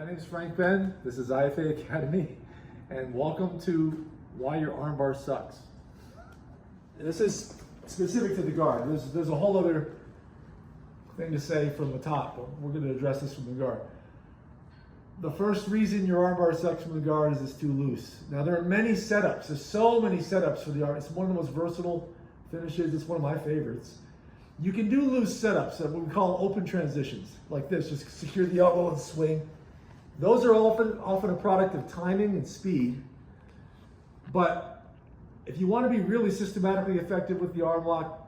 name is Frank Ben. This is IFA Academy, and welcome to Why Your Armbar Sucks. This is specific to the guard. There's a whole other thing to say from the top, but we're going to address this from the guard. The first reason your armbar sucks from the guard is it's too loose. Now there are many setups. There's so many setups for the arm. It's one of the most versatile finishes. It's one of my favorites. You can do loose setups, what we call open transitions, like this. Just secure the elbow and swing. Those are often a product of timing and speed. But if you want to be really systematically effective with the arm lock,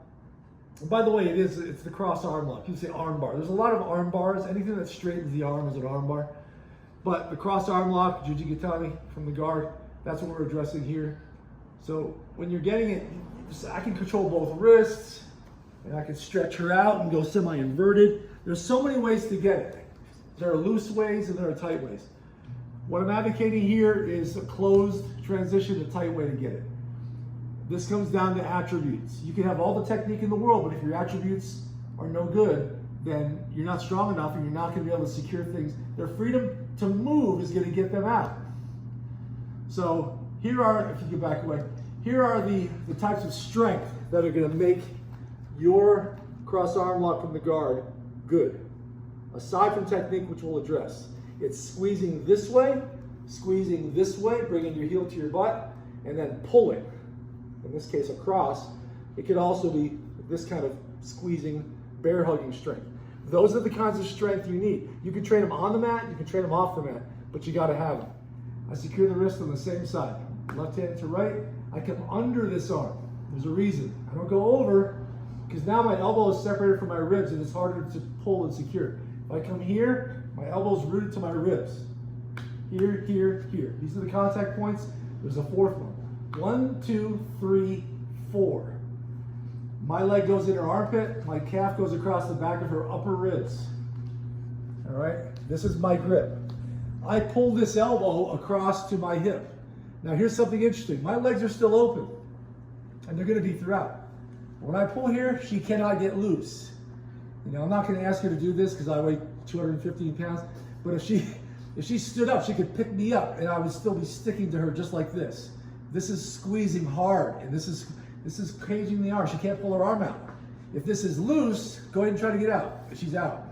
and by the way, it's the cross arm lock. You say arm bar. There's a lot of arm bars. Anything that straightens the arm is an arm bar. But the cross arm lock, Jujigatami from the guard, that's what we're addressing here. So when you're getting it, I can control both wrists, and I can stretch her out and go semi-inverted. There's so many ways to get it. There are loose ways and there are tight ways. What I'm advocating here is a closed transition, a tight way to get it. This comes down to attributes. You can have all the technique in the world, but if your attributes are no good, then you're not strong enough and you're not going to be able to secure things. Their freedom to move is going to get them out. So here are, if you get back away, here are the types of strength that are going to make your cross arm lock from the guard good. Aside from technique, which we'll address, it's squeezing this way, bringing your heel to your butt, and then pulling. In this case, across. It could also be this kind of squeezing, bear hugging strength. Those are the kinds of strength you need. You can train them on the mat, you can train them off the mat, but you got to have them. I secure the wrist on the same side, left hand to right. I come under this arm. There's a reason. I don't go over, because now my elbow is separated from my ribs and it's harder to pull and secure. If I come here, my elbow's rooted to my ribs. Here, here, here. These are the contact points. There's a fourth one. 1, 2, 3, 4. My leg goes in her armpit. My calf goes across the back of her upper ribs. All right? This is my grip. I pull this elbow across to my hip. Now here's something interesting. My legs are still open, and they're going to be throughout. When I pull here, she cannot get loose. You know, I'm not going to ask her to do this because I weigh 215 pounds, but if she stood up, she could pick me up and I would still be sticking to her just like this. This is squeezing hard, and this is caging the arm. She can't pull her arm out. If this is loose, go ahead and try to get out. She's out.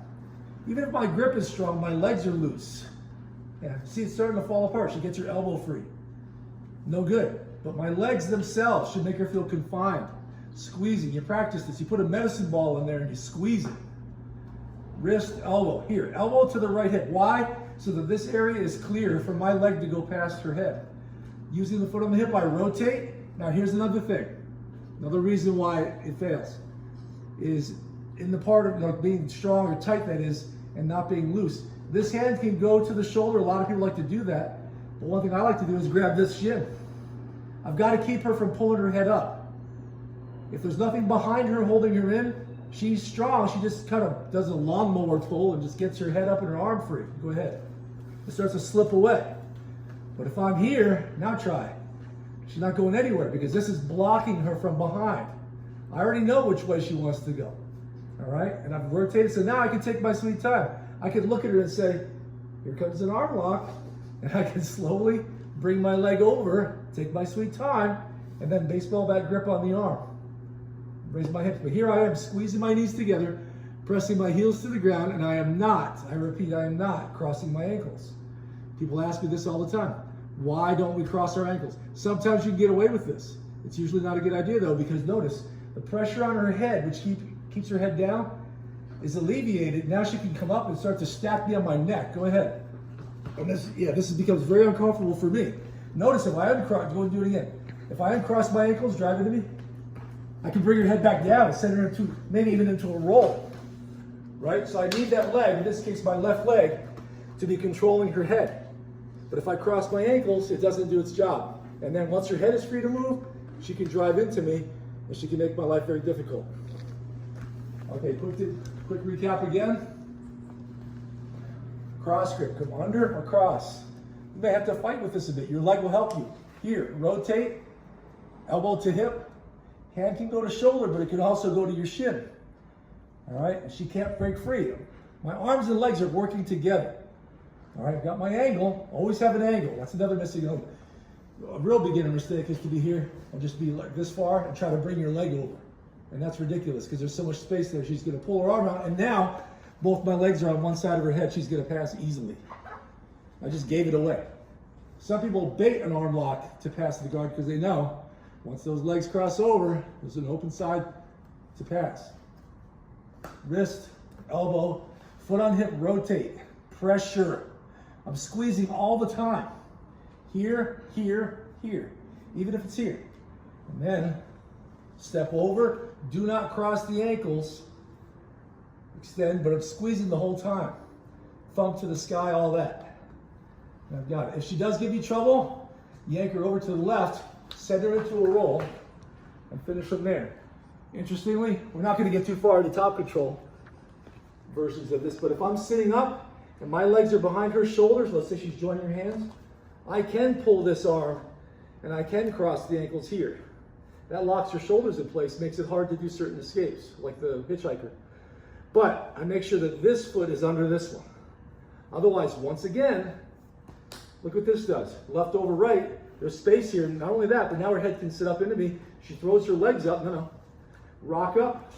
Even if my grip is strong, my legs are loose. Yeah, see, it's starting to fall apart. She gets her elbow free. No good. But my legs themselves should make her feel confined. Squeezing, you practice this. You put a medicine ball in there and you squeeze it. Wrist, elbow. Here, elbow to the right hip. Why? So that this area is clear for my leg to go past her head. Using the foot on the hip, I rotate. Now here's another thing. Another reason why it fails is in the part of like being strong or tight, that is, and not being loose. This hand can go to the shoulder. A lot of people like to do that. But one thing I like to do is grab this shin. I've got to keep her from pulling her head up. If there's nothing behind her holding her in, she's strong. She just kind of does a lawnmower pull and just gets her head up and her arm free. Go ahead. It starts to slip away. But if I'm here, now try. She's not going anywhere because this is blocking her from behind. I already know which way she wants to go. All right? And I've rotated, so now I can take my sweet time. I can look at her and say, here comes an arm lock. And I can slowly bring my leg over, take my sweet time, and then baseball bat grip on the arm. Raise my hips. But here I am squeezing my knees together, pressing my heels to the ground, and I am not, I repeat, I am not crossing my ankles. People ask me this all the time. Why don't we cross our ankles? Sometimes you can get away with this. It's usually not a good idea though, because notice the pressure on her head, which keeps her head down, is alleviated. Now she can come up and start to stack me on my neck. Go ahead. And this becomes very uncomfortable for me. Notice if I uncross, go and do it again. If I uncross my ankles, drive into me, I can bring her head back down and send her into, maybe even into a roll, right? So I need that leg, in this case my left leg, to be controlling her head. But if I cross my ankles, it doesn't do its job. And then once her head is free to move, she can drive into me and she can make my life very difficult. Okay, quick recap again. Cross grip, come under, across. You may have to fight with this a bit. Your leg will help you. Here, rotate, elbow to hip. Hand can go to shoulder, but it can also go to your shin. All right, and she can't break free. My arms and legs are working together. All right, I've got my angle. Always have an angle. That's another missing. A real beginner mistake is to be here and just be like this far and try to bring your leg over. And that's ridiculous because there's so much space there. She's going to pull her arm out, and now both my legs are on one side of her head. She's going to pass easily. I just gave it away. Some people bait an arm lock to pass the guard because they know once those legs cross over, there's an open side to pass. Wrist, elbow, foot on hip, rotate, pressure. I'm squeezing all the time. Here, here, here, even if it's here. And then step over, do not cross the ankles, extend, but I'm squeezing the whole time. Thumb to the sky, all that. And I've got it. If she does give you trouble, yank her over to the left, send her into a roll, and finish from there. Interestingly, we're not going to get too far into top control versions of this, but if I'm sitting up and my legs are behind her shoulders, let's say she's joining her hands, I can pull this arm and I can cross the ankles here. That locks your shoulders in place, makes it hard to do certain escapes, like the hitchhiker. But I make sure that this foot is under this one. Otherwise, once again, look what this does. Left over right, there's space here. Not only that, but now her head can sit up into me. She throws her legs up, rock up.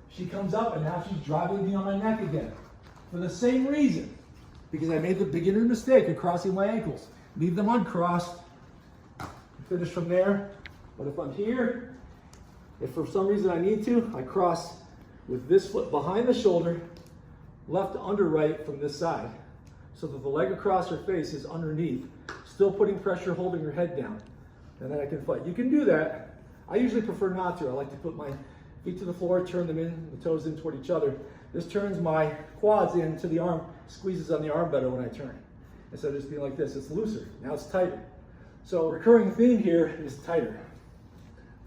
She comes up and now she's driving me on my neck again. For the same reason, because I made the beginner mistake of crossing my ankles. Leave them uncrossed, finish from there. But if I'm here, if for some reason I need to, I cross with this foot behind the shoulder, left to under right from this side, so that the leg across her face is underneath, still putting pressure, holding her head down, and then I can fight. You can do that. I usually prefer not to. I like to put my feet to the floor, turn them in, the toes in toward each other. This turns my quads into the arm, squeezes on the arm better when I turn. Instead of just being like this, it's looser. Now it's tighter. So recurring theme here is tighter.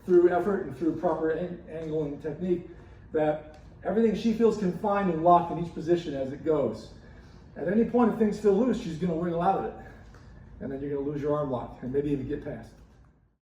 Through effort and through proper angle and technique, that everything she feels confined and locked in each position as it goes. At any point, if things feel loose, she's going to wiggle out of it. And then you're going to lose your arm lock and maybe even get past.